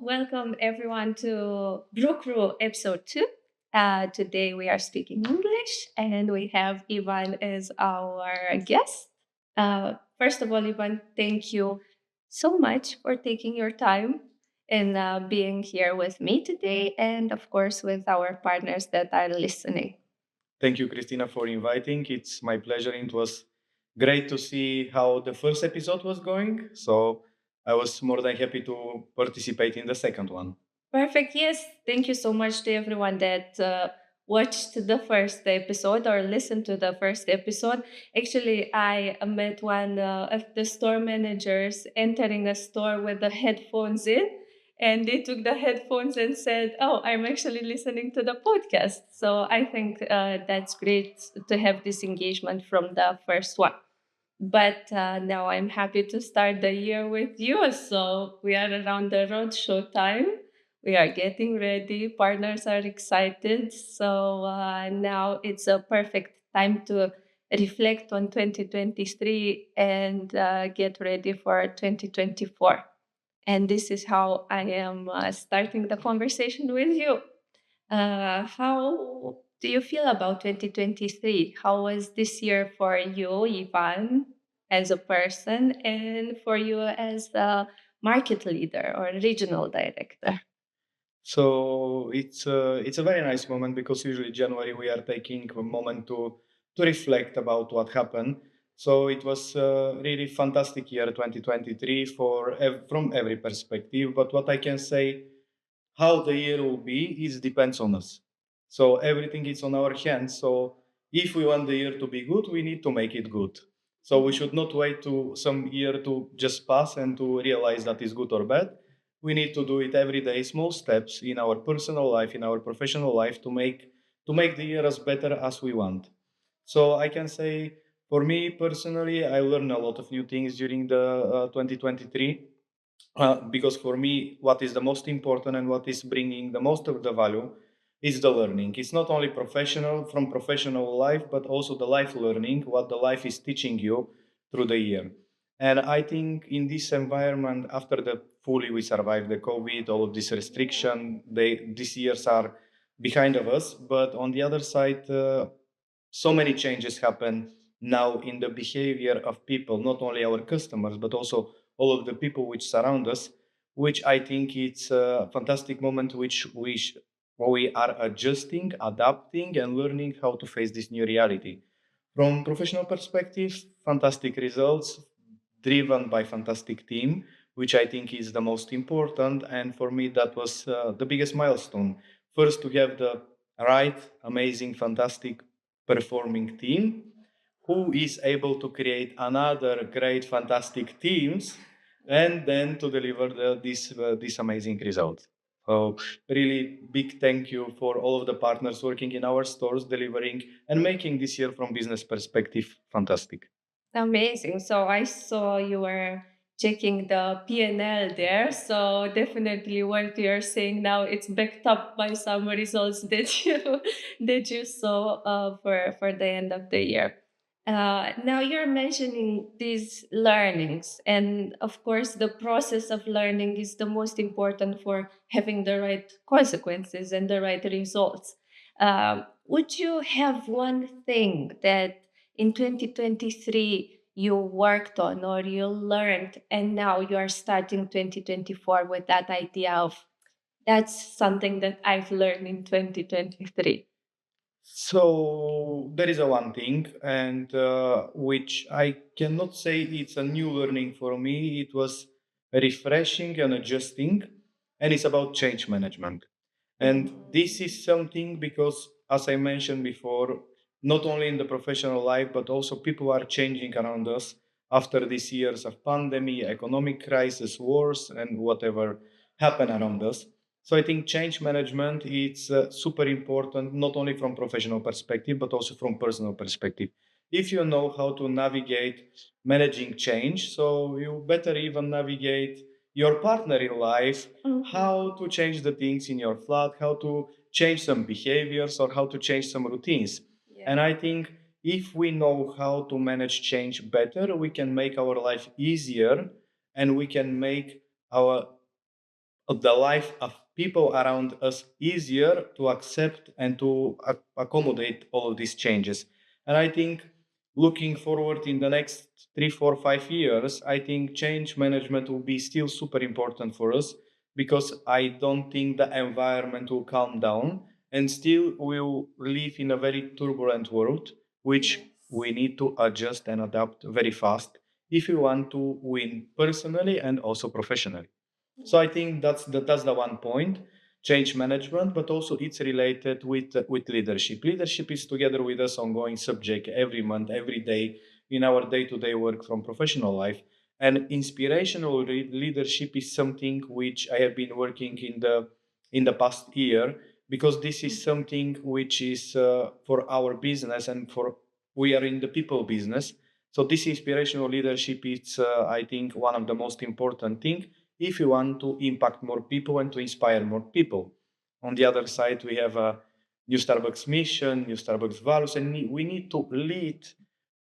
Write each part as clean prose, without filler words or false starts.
welcome everyone to Brew Crew episode 2. Today we are speaking English and we have Ivan as our guest. First of all, Ivan, thank you so much for taking your time and being here with me today, and of course, with our partners that are listening. Thank you, Christina, for inviting. It's my pleasure. It was great to see how the first episode was going. So I was more than happy to participate in the second one. Perfect. Yes. Thank you so much to everyone that watched the first episode or listened to the first episode. Actually, I met one of the store managers entering a store with the headphones in, and they took the headphones and said, "Oh, I'm actually listening to the podcast." So I think that's great to have this engagement from the first one. But now I'm happy to start the year with you. So we are around the roadshow time. We are getting ready. Partners are excited. So now it's a perfect time to reflect on 2023 and get ready for 2024. And this is how I am starting the conversation with you. How do you feel about 2023? How was this year for you, Ivan, as a person, and for you as a market leader or regional director? So it's a very nice moment because usually January we are taking a moment to reflect about what happened. So it was a really fantastic year 2023 from every perspective. But what I can say, how the year will be, it depends on us. So everything is on our hands. So if we want the year to be good, we need to make it good. So we should not wait to some year to just pass and to realize that is good or bad. We need to do it every day, small steps in our personal life, in our professional life to make the year as better as we want. So I can say for me personally, I learned a lot of new things during the 2023 because for me, what is the most important and what is bringing the most of the value is the learning. It's not only professional from professional life, but also the life learning, what the life is teaching you through the year. And I think in this environment, after the fully we survived the COVID, all of this restriction, these years are behind of us. But on the other side, so many changes happen now in the behavior of people, not only our customers, but also all of the people which surround us, which I think it's a fantastic moment which we are adjusting, adapting, and learning how to face this new reality. From professional perspective, fantastic results driven by fantastic team, which I think is the most important. And for me, that was the biggest milestone. First, to have the right, amazing, fantastic performing team who is able to create another great, fantastic teams, and then to deliver this amazing result. So really big thank you for all of the partners working in our stores, delivering and making this year from business perspective fantastic. Amazing. So I saw you were checking the P&L there. So definitely what you're saying now, it's backed up by some results that you saw for the end of the year. Now you're mentioning these learnings, and of course, the process of learning is the most important for having the right consequences and the right results. Would you have one thing that in 2023 you worked on or you learned, and now you are starting 2024 with that idea of that's something that I've learned in 2023? So there is a one thing, and which I cannot say it's a new learning for me. It was refreshing and adjusting, and it's about change management. And this is something because, as I mentioned before, not only in the professional life, but also people are changing around us after these years of pandemic, economic crisis, wars, and whatever happen around us. So I think change management is super important, not only from professional perspective, but also from personal perspective. If you know how to navigate managing change, so you better even navigate your partner in life, how to change the things in your flat, how to change some behaviors or how to change some routines. And Yeah. I think if we know how to manage change better, we can make our life easier and we can make our the life of people around us easier to accept and to accommodate all of these changes. And I think looking forward in the next 3, 4, 5 years, I think change management will be still super important for us because I don't think the environment will calm down and still we'll live in a very turbulent world, which we need to adjust and adapt very fast if we want to win personally and also professionally. So I think that's the one point, change management, but also it's related with leadership. Leadership is together with us ongoing subject every month, every day in our day-to-day work from professional life. And inspirational leadership is something which I have been working in the past year because this is something which is for our business and for we are in the people business. So this inspirational leadership is, I think, one of the most important thing if you want to impact more people and to inspire more people. On the other side, we have a new Starbucks mission, new Starbucks values, and we need to lead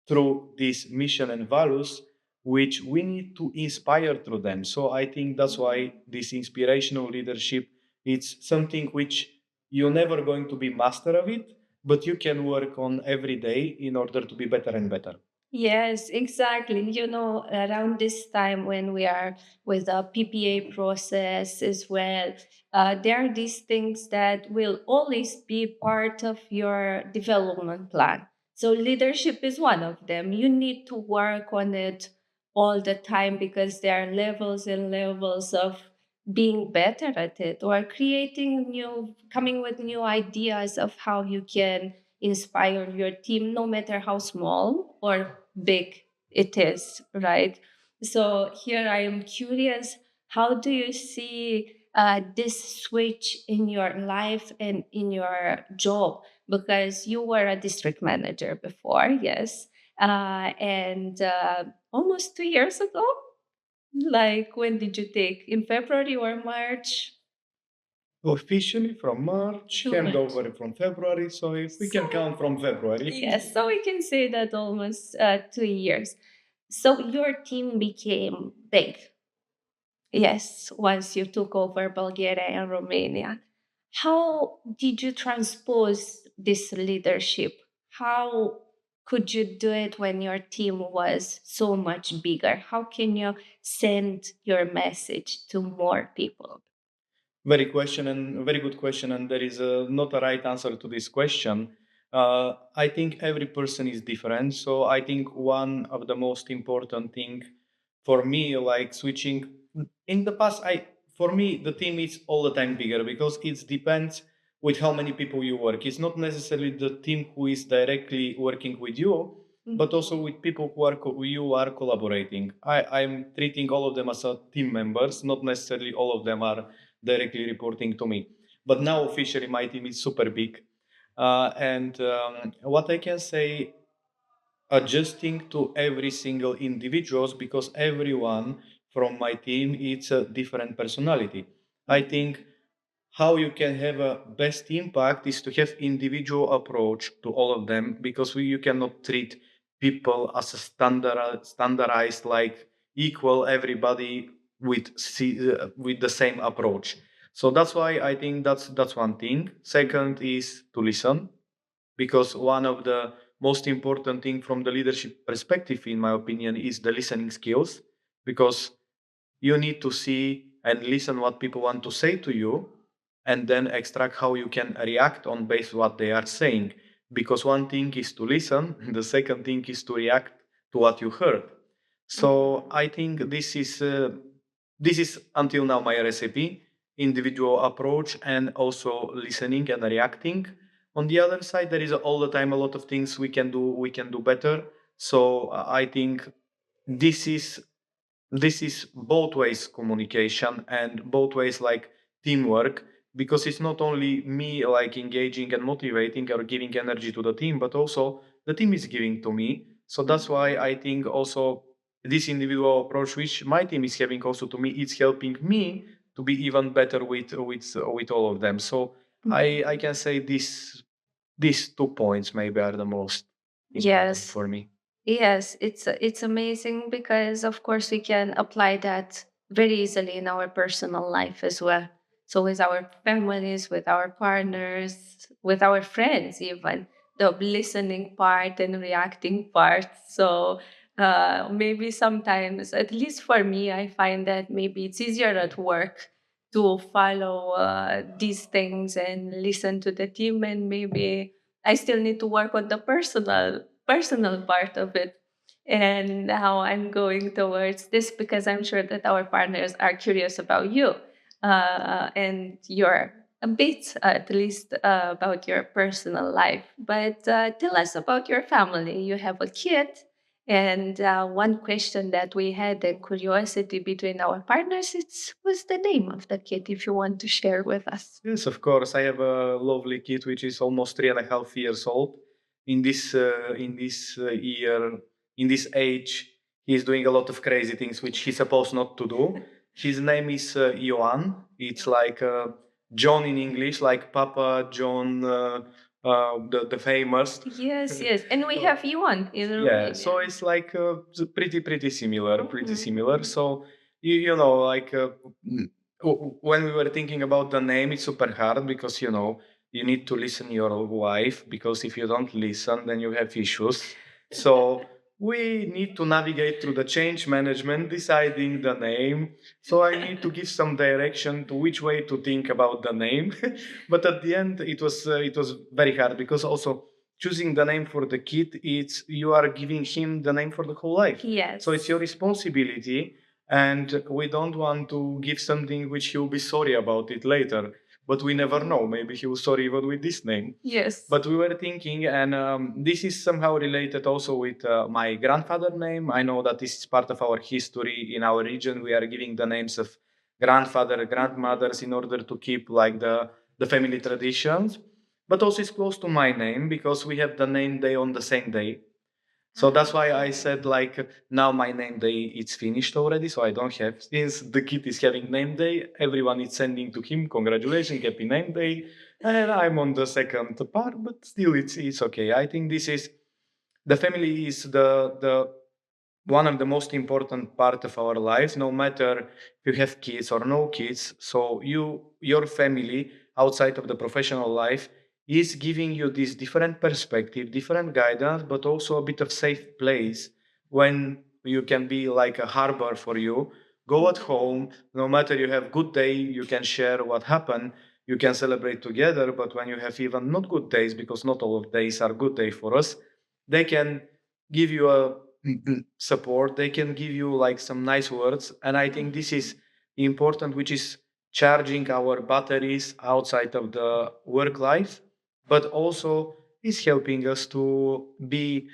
through this mission and values, which we need to inspire through them. So I think that's why this inspirational leadership, it's something which you're never going to be master of it, but you can work on every day in order to be better and better. Yes, exactly. Around this time when we are with the PPA process as well, there are these things that will always be part of your development plan. So, leadership is one of them. You need to work on it all the time because there are levels and levels of being better at it or coming with new ideas of how you can inspire your team, no matter how small or big it is, right? So here I am curious, how do you see this switch in your life and in your job? Because you were a district manager before, yes, and almost 2 years ago. Like, when did you take? In February or March? Officially from March, Too much. handover from February. So if we can count from February, Yes, so we can say that almost 2 years. So your team became big, yes, once you took over Bulgaria and Romania. How did you transpose this leadership? How could you do it when your team was so much bigger? How can you send your message to more people? very good question, and there is not a right answer to this question. I think every person is different, so I think one of the most important thing for me, like switching in the past, I for me the team is all the time bigger because it depends with how many people you work. It's not necessarily the team who is directly working with you, but also with people who you are collaborating. I'm treating all of them as team members, not necessarily all of them are directly reporting to me. But now officially my team is super big. And what I can say, adjusting to every single individuals because everyone from my team is a different personality. I think how you can have a best impact is to have individual approach to all of them because you cannot treat people as a standardized like equal everybody with the same approach. So that's why I think that's one thing. Second is to listen because one of the most important thing from the leadership perspective in my opinion is the listening skills because you need to see and listen what people want to say to you and then extract how you can react on base what they are saying because one thing is to listen the second thing is to react to what you heard. So I think this is until now my recipe, individual approach and also listening and reacting. On the other side there is all the time a lot of things we can do better. So I think this is this is both ways communication and both ways like teamwork because it's not only me like engaging and motivating or giving energy to the team but also the team is giving to me. So that's why I think also this individual approach which my team is having also to me, it's helping me to be even better with all of them. So I can say these 2 points maybe are the most important Yes. for me. Yes, it's amazing because of course we can apply that very easily in our personal life as well. So with our families, with our partners, with our friends, even the listening part and reacting part. So maybe sometimes, at least for me, I find that maybe it's easier at work to follow these things and listen to the team, and maybe I still need to work on the personal part of it. And now I'm going towards this because I'm sure that our partners are curious about you, and your a bit at least about your personal life. But tell us about your family. You have a kid, and one question that we had, a curiosity between our partners, it's what's the name of the kid, if you want to share with us. Yes, of course. I have a lovely kid which is almost 3.5 years old. In this age, he's doing a lot of crazy things which he's supposed not to do. His name is Johan. It's like John in English, like Papa John, the famous. Yes, yes. And we have Yuan in Yeah, so Romania. it's like pretty similar, pretty Mhm. similar. So you know, like when we were thinking about the name, it's super hard because you need to listen your wife, because if you don't listen, then you have issues. So we need to navigate through the change management, deciding the name. So I need to give some direction to which way to think about the name. But at the end, it was very hard because also choosing the name for the kid, it's you are giving him the name for the whole life. Yes. So it's your responsibility, and we don't want to give something which he'll be sorry about it later. But we never know. Maybe he was sorry even with this name. Yes. But we were thinking, and this is somehow related also with my grandfather name. I know that this is part of our history in our region. We are giving the names of grandfather, grandmothers in order to keep like the family traditions. But also it's close to my name because we have the name day on the same day. So that's why I said like now my name day it's finished already, so I don't have, since the kid is having name day, everyone is sending to him congratulations, happy name day, and I'm on the second part, but still it's okay. I think this is the family is the one of the most important part of our lives, no matter if you have kids or no kids. So your family outside of the professional life is giving you this different perspective, different guidance, but also a bit of safe place when you can be like a harbor for you. Go at home, no matter you have good day, you can share what happened, you can celebrate together. But when you have even not good days, because not all of days are good day for us, they can give you a support, they can give you like some nice words, and I think this is important, which is charging our batteries outside of the work life, but also is helping us to be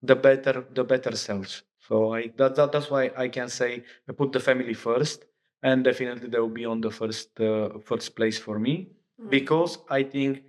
the better selves. So that's why I can say I put the family first, and definitely they will be on the first place for me, because I think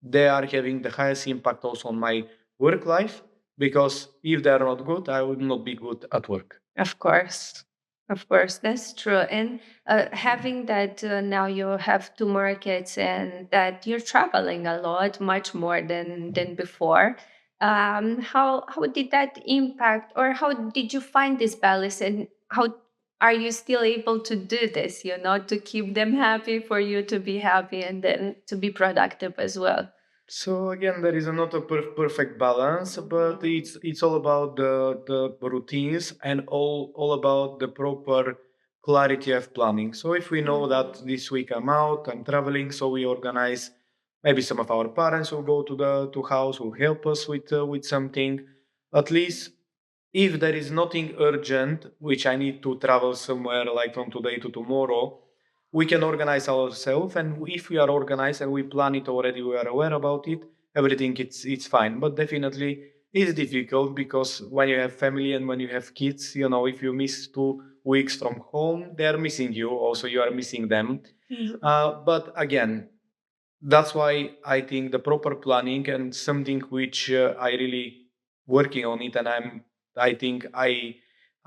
they are having the highest impact also on my work life, because if they are not good, I will not be good at work. Of course. Of course, that's true. And having that now you have two markets and that you're traveling a lot, much more than before. How did that impact, or how did you find this balance, and how are you still able to do this? To keep them happy, for you to be happy, and then to be productive as well. So again, there is not a perfect balance, but it's all about the routines and all about the proper clarity of planning. So if we know that this week I'm out, I'm traveling, so we organize. Maybe some of our parents will go to the to house, will help us with something. At least if there is nothing urgent, which I need to travel somewhere like from today to tomorrow, we can organize ourselves. And if we are organized and we plan it already, we are aware about it, everything it's fine. But definitely it's difficult because when you have family and when you have kids, if you miss 2 weeks from home, they are missing you. Also, you are missing them. But again, that's why I think the proper planning and something which I really working on it, and I think I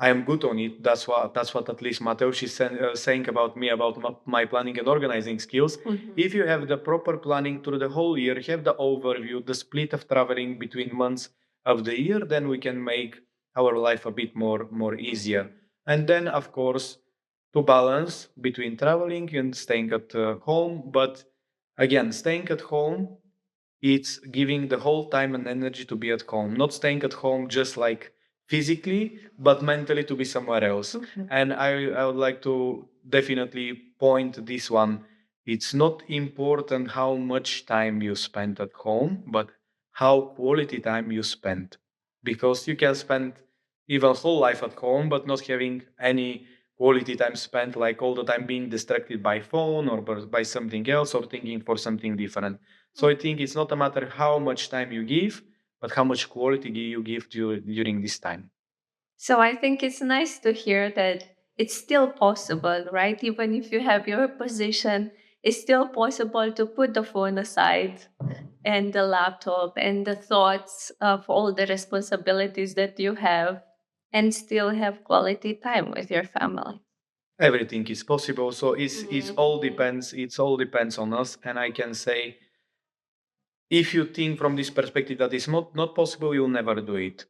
am good on it. That's what at least Mateusz is saying about me, about my planning and organizing skills. If you have the proper planning through the whole year, have the overview, the split of traveling between months of the year, then we can make our life a bit more easier. And then of course to balance between traveling and staying at home. But again, staying at home, it's giving the whole time and energy to be at home, not staying at home just like physically, but mentally to be somewhere else. And I would like to definitely point this one. It's not important how much time you spend at home, but how quality time you spend. Because you can spend even whole life at home, but not having any quality time spent, like all the time being distracted by phone or by something else or thinking for something different. So I think it's not a matter how much time you give, but how much quality you give during this time. So I think it's nice to hear that it's still possible, right? Even if you have your position, it's still possible to put the phone aside and the laptop and the thoughts of all the responsibilities that you have and still have quality time with your family. Everything is possible. So it's all depends on us. And I can say, if you think from this perspective that it's not possible, you'll never do it.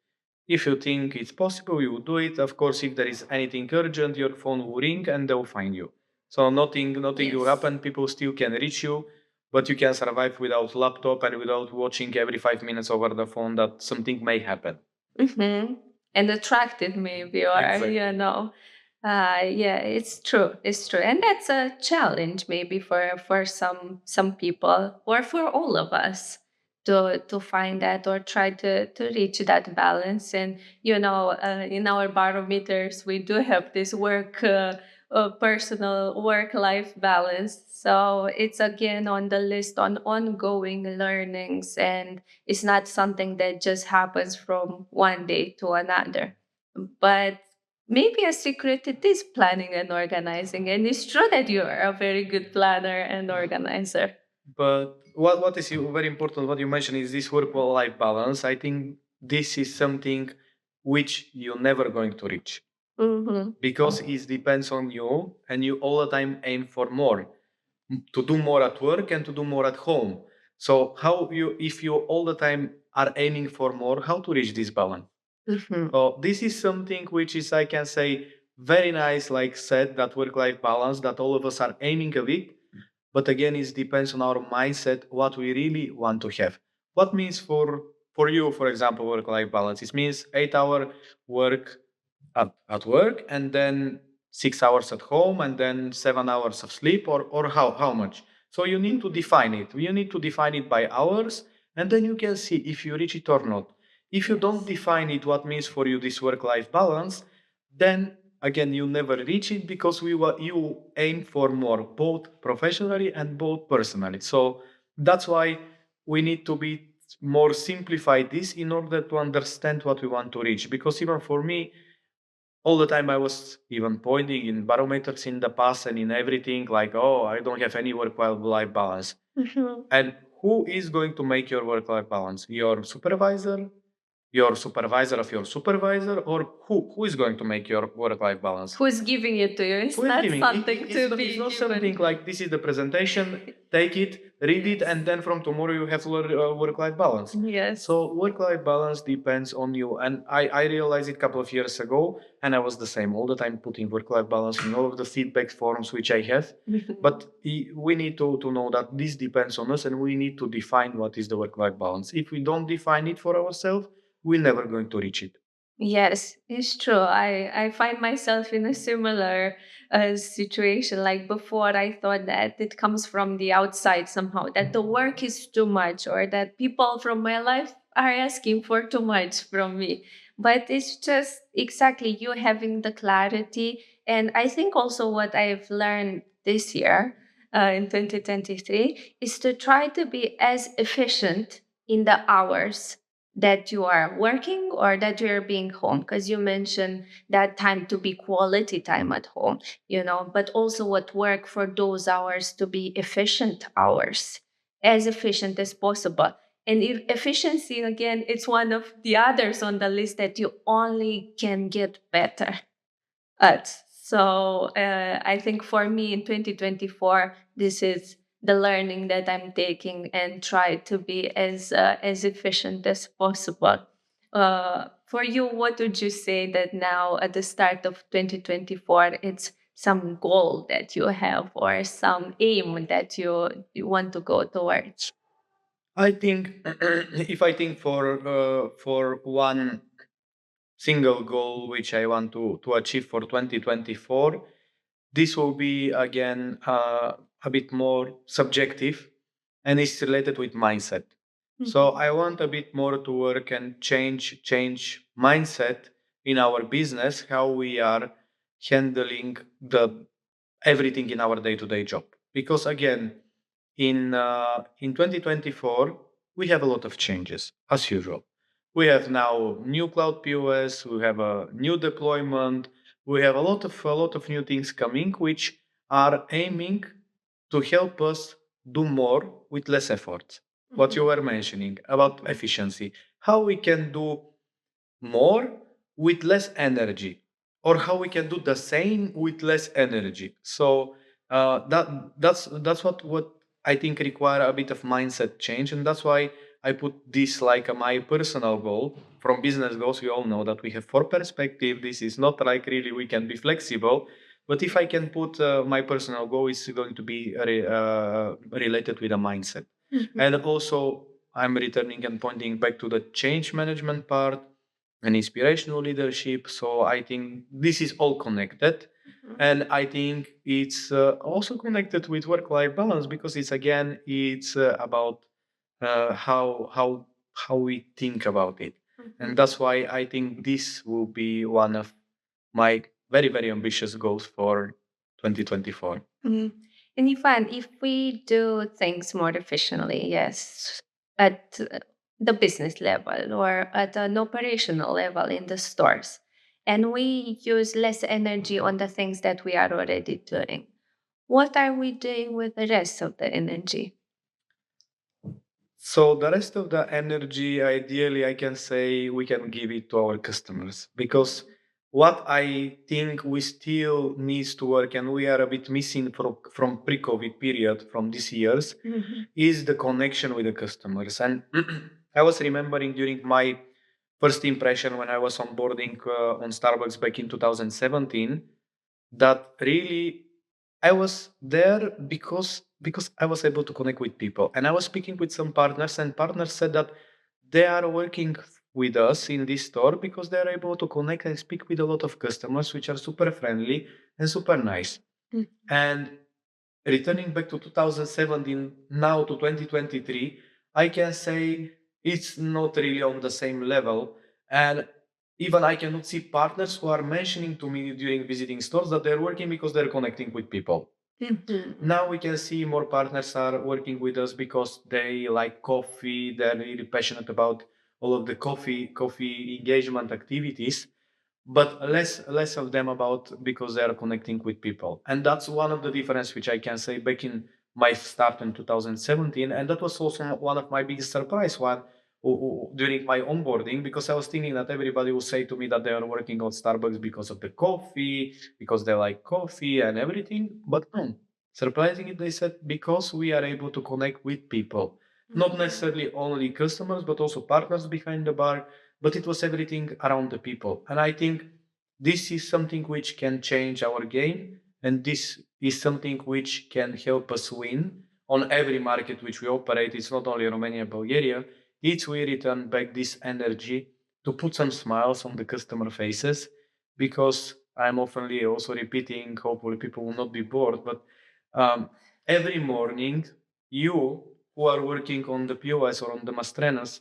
If you think it's possible, you will do it. Of course, if there is anything urgent, your phone will ring and they'll find you. So nothing will Yes. happen. People still can reach you, but you can survive without laptop and without watching every 5 minutes over the phone that something may happen. Mm-hmm. And attracted maybe, or Exactly. yeah, it's true, it's true, and that's a challenge maybe for some people or for all of us to find that or try to reach that balance. And in our barometers we do have this personal work life balance, so it's again on the list on ongoing learnings, and it's not something that just happens from one day to another. But maybe a secret it is planning and organizing. And it's true that you are a very good planner and organizer. But what is very important, what you mentioned, is this work-life balance. I think this is something which you're never going to reach Mm-hmm. because it depends on you, and you all the time aim for more, to do more at work and to do more at home. So how you, if you all the time are aiming for more, how to reach this balance? Mm-hmm. So this is something which is, I can say, very nice, like said, that work-life balance that all of us are aiming a bit. But again, it depends on our mindset, what we really want to have. What means for you, for example, work-life balance? It means 8 hour work at work and then 6 hours at home and then 7 hours of sleep, or how much? So you need to define it. You need to define it by hours, and then you can see if you reach it or not. If you don't define it, what means for you this work-life balance, then again you never reach it because you aim for more, both professionally and both personally. So that's why we need to be more simplify this in order to understand what we want to reach. Because even for me, all the time I was even pointing in barometers in the past and in everything like, oh, I don't have any work-life balance. Mm-hmm. And who is going to make your work-life balance? Your supervisor of your supervisor, or who is going to make your work-life balance? Who's giving it to you? It's Who is not giving it, something it's to not, it's be not something given. like this is the presentation, take it, read it, and then from tomorrow you have work-life balance. Yes. So work-life balance depends on you, and I realized it a couple of years ago, and I was the same all the time, putting work-life balance in all of the feedback forms which I have. But we need to know that this depends on us, and we need to define what is the work-life balance. If we don't define it for ourselves, we're never going to reach it. Yes, it's true. I find myself in a similar situation. Like before, I thought that it comes from the outside somehow, that the work is too much, or that people from my life are asking for too much from me. But it's just exactly you having the clarity. And I think also what I've learned this year, in 2023, is to try to be as efficient in the hours that you are working or that you're being home, because you mentioned that time to be quality time at home, but also at work for those hours to be efficient hours, as efficient as possible. And efficiency, again, it's one of the others on the list that you only can get better at. So I think for me in 2024, this is the learning that I'm taking, and try to be as efficient as possible. For you, what would you say that now at the start of 2024, it's some goal that you have or some aim that you want to go towards? I think if I think for one single goal which I want to achieve for 2024, this will be again a bit more subjective, and it's related with mindset. So I want a bit more to work and change mindset in our business, how we are handling the everything in our day-to-day job. Because again, in 2024, we have a lot of changes as usual. We have now new cloud POS, we have a new deployment, we have a lot of new things coming, which are aiming to help us do more with less effort. What you were mentioning about efficiency, how we can do more with less energy, or how we can do the same with less energy. So that's what I think require a bit of mindset change, and that's why I put this like my personal goal. From business goals, we all know that we have four perspective. This is not like really we can be flexible, but if I can put my personal goal is going to be related with a mindset. And also I'm returning and pointing back to the change management part and inspirational leadership. So I think this is all connected. And I think it's also connected with work-life balance, because it's about how we think about it, and that's why I think this will be one of my very ambitious goals for 2024. Mm. And Ifan, if we do things more efficiently, yes, at the business level or at an operational level in the stores, and we use less energy on the things that we are already doing, what are we doing with the rest of the energy? So the rest of the energy, ideally, I can say we can give it to our customers, because what I think we still needs to work, and we are a bit missing from pre-COVID period, from these years, is the connection with the customers. And I was remembering during my first impression when I was onboarding on Starbucks back in 2017, that really I was there because I was able to connect with people, and I was speaking with some partners, and partners said that they are working with us in this store because they are able to connect and speak with a lot of customers, which are super friendly and super nice. And returning back to 2017 now to 2023, I can say it's not really on the same level. And even I cannot see partners who are mentioning to me during visiting stores that they're working because they're connecting with people. Now we can see more partners are working with us because they like coffee, they're really passionate about all of the coffee engagement activities, but less of them about because they are connecting with people. And that's one of the difference which I can say back in my start in 2017. And that was also one of my biggest surprise during my onboarding, because I was thinking that everybody will say to me that they are working on Starbucks because of the coffee, because they like coffee and everything. But no, surprisingly, they said because we are able to connect with people, not necessarily only customers, but also partners behind the bar, but it was everything around the people. And I think this is something which can change our game, and this is something which can help us win on every market which we operate. It's not only Romania and Bulgaria. Each we return back this energy to put some smiles on the customer faces, because I'm oftenly also repeating, hopefully people will not be bored, but um, every morning you who are working on the POS or on the Mastrenas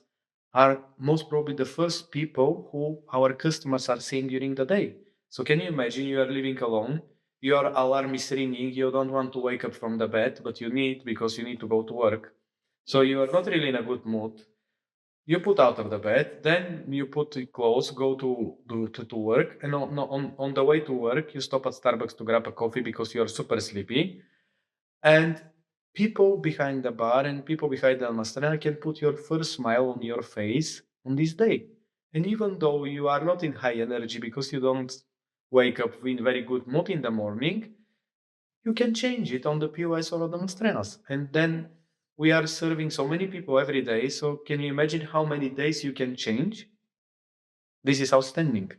are most probably the first people who our customers are seeing during the day. So can you imagine you are living alone, your alarm is ringing, you don't want to wake up from the bed, but you need because you need to go to work. So you are not really in a good mood. You put out of the bed, then you put the clothes, go to work, and on the way to work, you stop at Starbucks to grab a coffee because you're super sleepy. And people behind the bar and people behind the Mastrena can put your first smile on your face on this day. And even though you are not in high energy because you don't wake up in very good mood in the morning, you can change it on the POS or on the Mastrenas. And then we are serving so many people every day. So can you imagine how many days you can change? This is outstanding.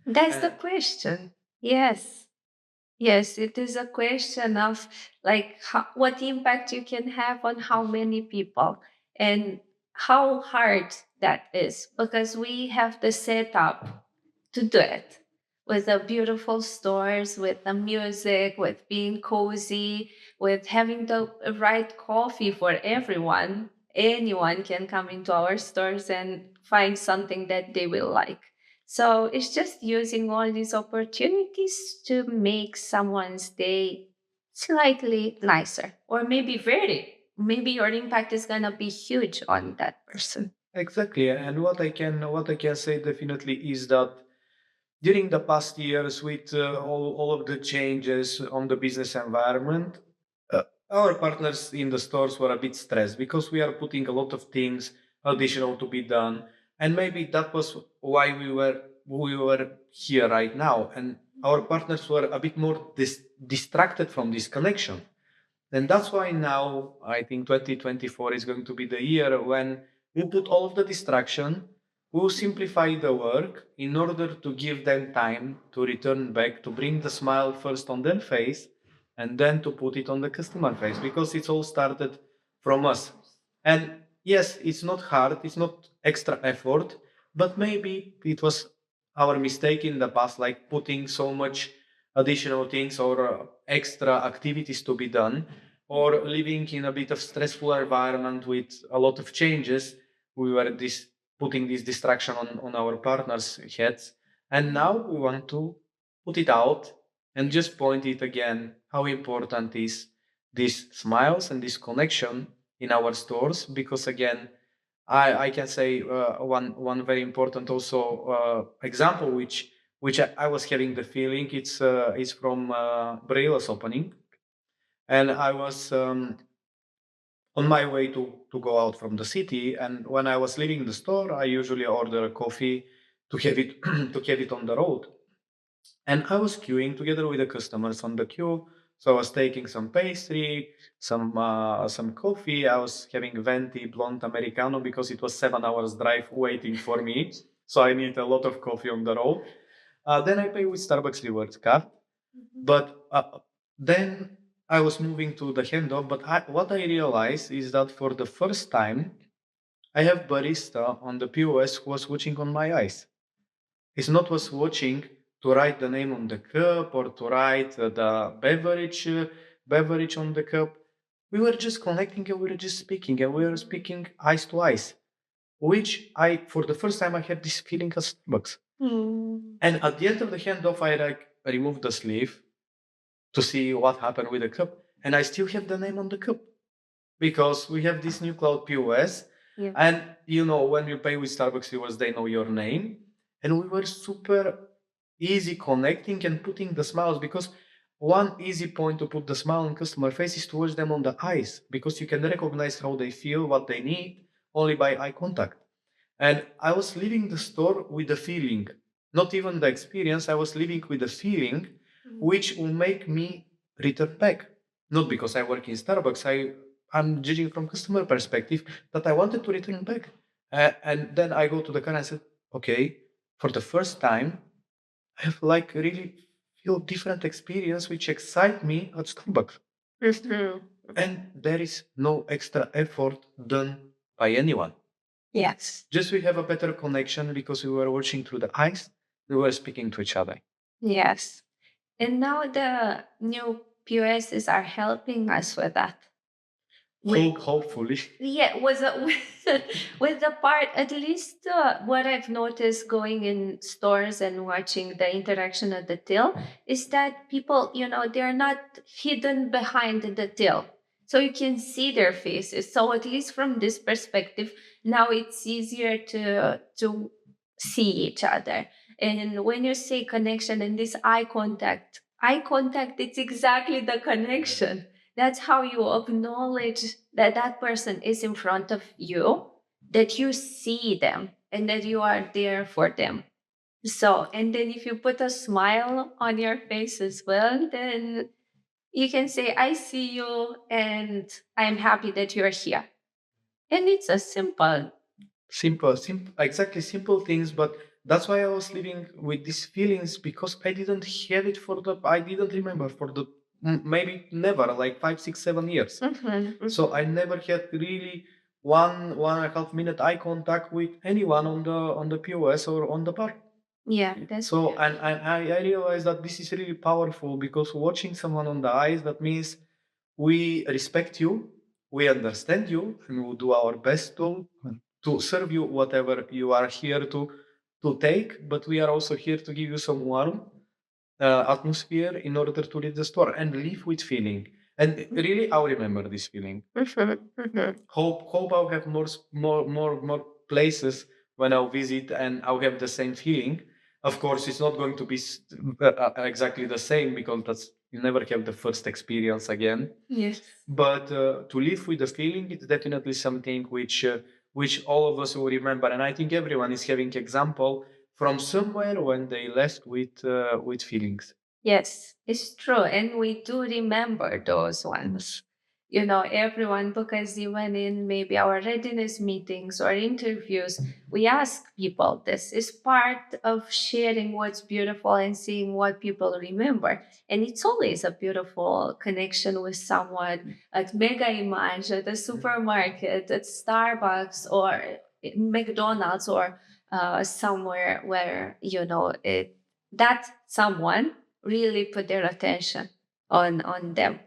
That's the question. Yes. Yes, it is a question of like what impact you can have on how many people and how hard that is, because we have the setup to do it with the beautiful stores, with the music, with being cozy, with having the right coffee for everyone. Anyone can come into our stores and find something that they will like. So it's just using all these opportunities to make someone's day slightly nicer, or maybe very. Maybe your impact is going to be huge on that person. Exactly, and what I can say definitely is that during the past years, with all of the changes on the business environment, our partners in the stores were a bit stressed because we are putting a lot of things additional to be done, and maybe that was why we were here right now, and our partners were a bit more distracted from this connection. And that's why now I think 2024 is going to be the year when we put all of the distraction, we'll simplify the work in order to give them time to return back, to bring the smile first on their face and then to put it on the customer face, because it's all started from us. And yes, it's not hard, it's not extra effort, but maybe it was our mistake in the past, like putting so much additional things or extra activities to be done, or living in a bit of stressful environment with a lot of changes. We were putting this distraction on our partners' heads, and now we want to put it out and just point it again how important is these smiles and this connection in our stores. Because again, I can say one very important also example which I was having the feeling it's from Braile's opening, and I was on my way to go out from the city. And when I was leaving the store, I usually order a coffee to have it to have it on the road. And I was queuing together with the customers on the queue. So I was taking some pastry, some coffee. I was having venti blonde americano because it was 7 hours drive waiting for me. So I need a lot of coffee on the road. Then I pay with Starbucks rewards card. But then I was moving to the handoff. But what I realized is that for the first time, I have barista on the POS who was watching on my eyes. He's not was watching to write the name on the cup or to write the beverage on the cup. We were just connecting and we were just speaking, and we were speaking eyes to eyes, which I, for the first time, I had this feeling at Starbucks. And at the end of the handoff, I like removed the sleeve to see what happened with the cup, and I still have the name on the cup because we have this new cloud POS. Yeah. And when you pay with Starbucks rewards, they know your name. And we were super easy connecting and putting the smiles, because one easy point to put the smile on customer face is to watch them on the eyes, because you can recognize how they feel, what they need, only by eye contact. And I was leaving the store with a feeling, not even the experience. I was leaving with a feeling which will make me return back. Not because I work in Starbucks. I'm judging from customer perspective that I wanted to return back. And then I go to the car and said, okay, for the first time, I have like really feel different experience which excite me at Starbucks. Mhm. And there is no extra effort done by anyone. Yes. Just we have a better connection because we were watching through the eyes, we were speaking to each other. Yes. And now the new POSs are helping us with that. Hopefully. Yeah, with the part, at least what I've noticed going in stores and watching the interaction at the till is that people, they're not hidden behind the till. So you can see their faces. So at least from this perspective, now it's easier to see each other. And when you say connection and this eye contact, it's exactly the connection. That's how you acknowledge that that person is in front of you, that you see them and that you are there for them. So, and then if you put a smile on your face as well, then you can say, I see you and I'm happy that you're here. And it's a simple. Simple, exactly simple things, but that's why I was living with these feelings, because I didn't have it I didn't remember for the maybe never, like 5, 6, 7 years. So I never had really 1.5 minute eye contact with anyone on the POS or on the bar. Yeah, that's So I realized that this is really powerful, because watching someone on the eyes, that means we respect you, we understand you, and we'll do our best to serve you whatever you are here to take. But we are also here to give you some warm atmosphere in order to leave the store and live with feeling. And really, I'll remember this feeling. Hope I'll have more places when I'll visit, and I'll have the same feeling. Of course, it's not going to be exactly the same, because you never have the first experience again. Yes. But to live with the feeling, it's definitely something which all of us will remember. And I think everyone is having example from somewhere when they left with feelings. Yes, it's true. And we do remember those ones. You know, everyone, because even in maybe our readiness meetings or interviews, we ask people. This is part of sharing what's beautiful and seeing what people remember. And it's always a beautiful connection with someone at Mega Image, at the supermarket, at Starbucks, or McDonald's, or somewhere where, that someone really put their attention on them.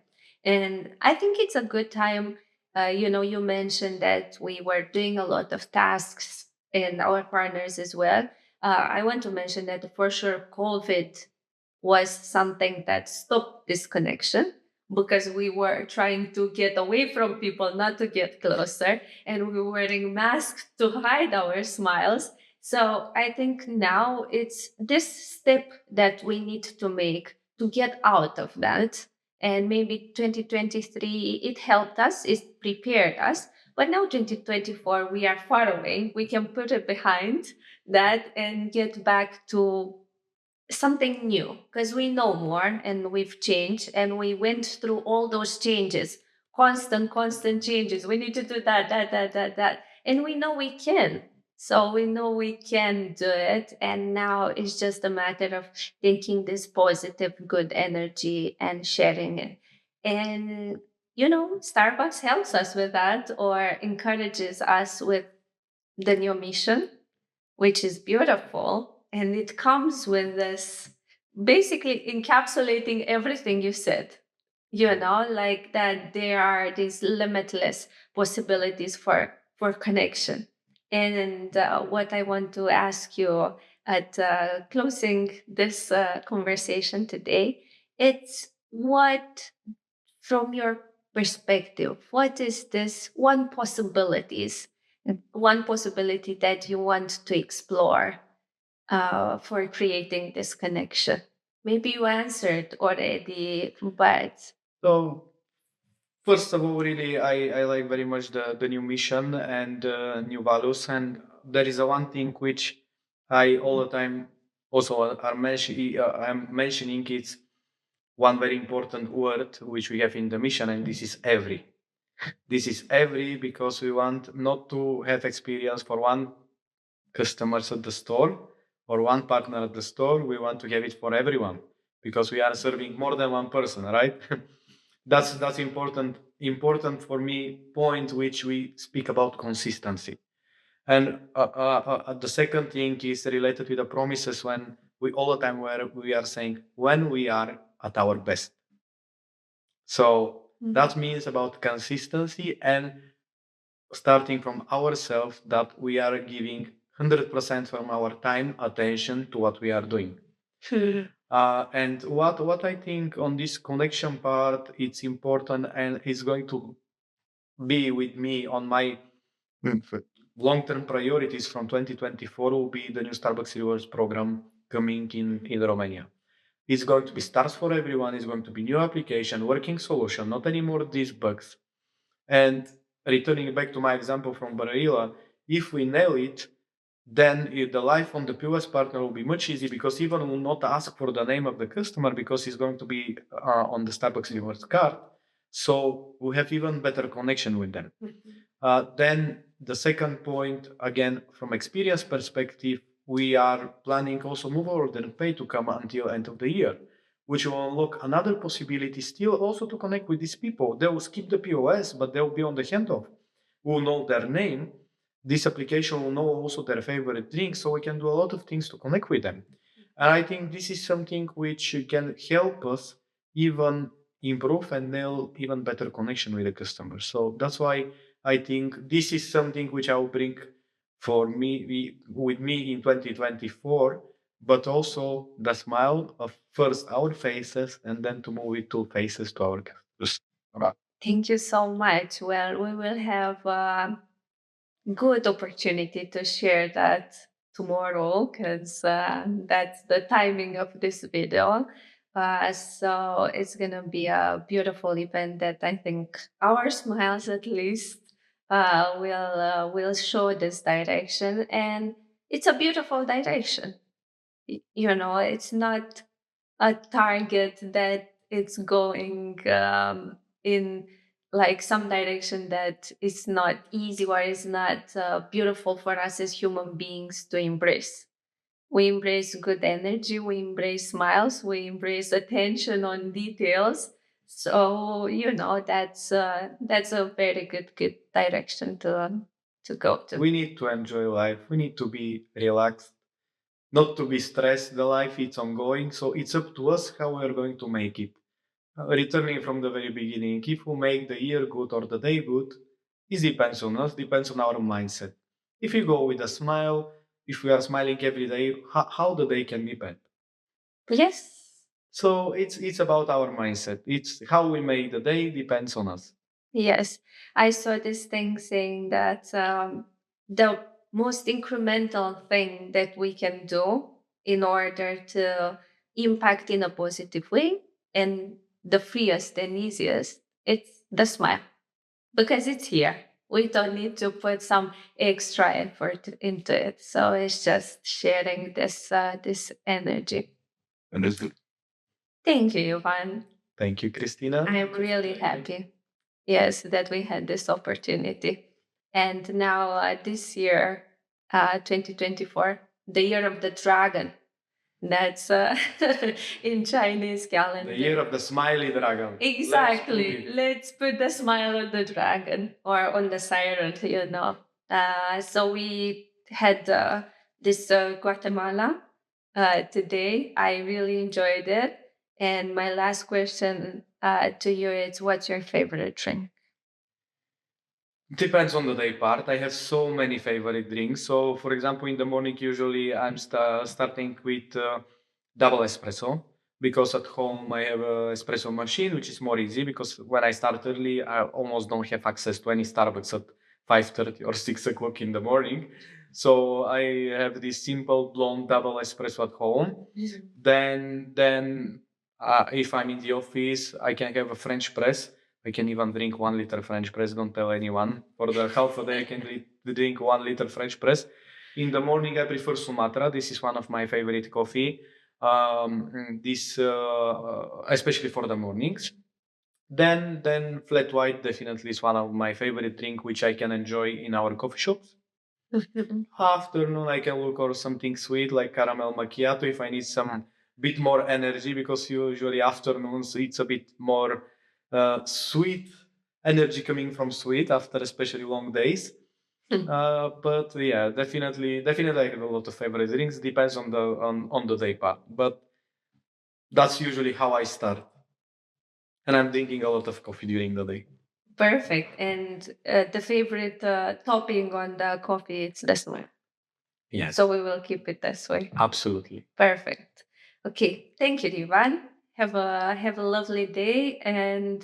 And I think it's a good time. You mentioned that we were doing a lot of tasks and our partners as well. I want to mention that for sure COVID was something that stopped this connection, because we were trying to get away from people, not to get closer, and we were wearing masks to hide our smiles. So I think now it's this step that we need to make to get out of that. And maybe 2023, it helped us, it prepared us. But now 2024, we are far away. We can put it behind that and get back to something new, because we know more and we've changed and we went through all those changes, constant changes. We need to do that, and we know we can. So we know we can do it, and now it's just a matter of taking this positive good energy and sharing it. And Starbucks helps us with that, or encourages us with the new mission, which is beautiful. And it comes with this basically encapsulating everything you said, like that there are these limitless possibilities for connection. And what I want to ask you at closing this conversation today, it's what, from your perspective, what is this one possibility that you want to explore for creating this connection? Maybe you answered already, but So first of all, really, I like very much the new mission and new values. And there is a one thing which I all the time also I'm mentioning. It's one very important word which we have in the mission, and this is every. This is every, because we want not to have experience for one customers at the store or one partner at the store. We want to have it for everyone, because we are serving more than one person, right? That's important for me point, which we speak about consistency. And the second thing is related with the promises, when we all the time where we are saying when we are at our best. So that means about consistency and starting from ourselves, that we are giving 100% from our time, attention to what we are doing. And what I think on this connection part, it's important, and it's going to be with me on my long-term priorities from 2024 will be the new Starbucks Rewards program coming in Romania. It's going to be stars for everyone. It's going to be new application, working solution, not anymore these bugs. And returning back to my example from Barilla, if we nail it, then the life on the POS partner will be much easier, because even will not ask for the name of the customer, because it's going to be on the Starbucks rewards card. So we have even better connection with them. Then the second point, again, from experience perspective, we are planning also move order pay to come until end of the year, which will unlock another possibility still also to connect with these people. They will skip the POS, but they will be on the handoff. We'll know their name. This application will know also their favorite drink, so we can do a lot of things to connect with them. And I think this is something which can help us even improve and nail even better connection with the customer. So that's why I think this is something which I will bring for me with me in 2024, but also the smile of first our faces and then to move it to faces to our customers. Thank you so much. Well, we will have good opportunity to share that tomorrow because that's the timing of this video. So it's gonna be a beautiful event that I think our smiles at least will show this direction, and it's a beautiful direction. You know, it's not a target that it's going in like some direction that is not easy or is not beautiful for us as human beings to embrace. We embrace good energy, we embrace smiles, we embrace attention on details. So you know that's a very good direction to go to. We need to enjoy life. We need to be relaxed, not to be stressed. The life is ongoing, so it's up to us how we are going to make it. Returning from the very beginning, if we make the year good or the day good, it depends on us, depends on our mindset. If we go with a smile, if we are smiling every day, how the day can be bad? Yes. So it's about our mindset. It's how we make the day depends on us. Yes, I saw this thing saying that the most incremental thing that we can do in order to impact in a positive way and the freest and easiest, it's the smile because it's here. We don't need to put some extra effort into it. So it's just sharing this energy. Understood. Thank you, Ivan. Thank you, Christina. I'm really happy. Yes, that we had this opportunity. And now, this year, 2024, the year of the dragon. That's in Chinese calendar. The year of the smiley dragon. Exactly. Let's put the smile on the dragon or on the siren, you know. So we had this Guatemala today. I really enjoyed it. And my last question to you is, what's your favorite drink? Depends on the day part. I have so many favorite drinks. So, for example, in the morning, usually I'm starting with double espresso because at home I have a espresso machine, which is more easy because when I start early, I almost don't have access to any Starbucks at 5:30 or 6 o'clock in the morning. So I have this simple blonde double espresso at home. Then, if I'm in the office, I can have a French press. I can even drink 1 liter French press. Don't tell anyone. For the half a day, I can drink 1 liter French press. In the morning, I prefer Sumatra. This is one of my favorite coffee. Especially for the mornings. Then flat white definitely is one of my favorite drink, which I can enjoy in our coffee shops. Afternoon, I can look for something sweet like caramel macchiato if I need some bit more energy because usually afternoons it's a bit more sweet energy coming from sweet after especially long days. But yeah, definitely I have a lot of favorite drinks. Depends on the day part, but that's usually how I start. And I'm drinking a lot of coffee during the day. Perfect. And the favorite topping on the coffee, it's the soy. Yes. So we will keep it this way. Absolutely. Perfect. Okay. Thank you, Ivan. Have a lovely day and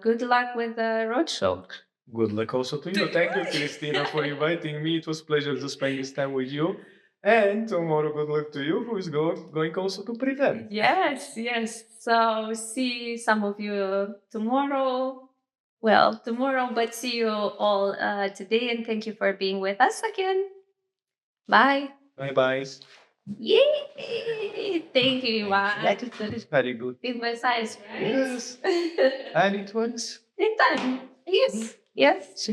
good luck with the roadshow. Good luck also to you. Thank you, Christina, for inviting me. It was a pleasure to spend this time with you. And tomorrow, good luck to you, who is going also to present. Yes, yes. So see some of you tomorrow. Well, tomorrow, but see you all today. And thank you for being with us again. Bye. Bye bye. Yay! Thank you, Ivan. That is very good. It was nice, right? Yes. And it was. In time. Yes. Yes.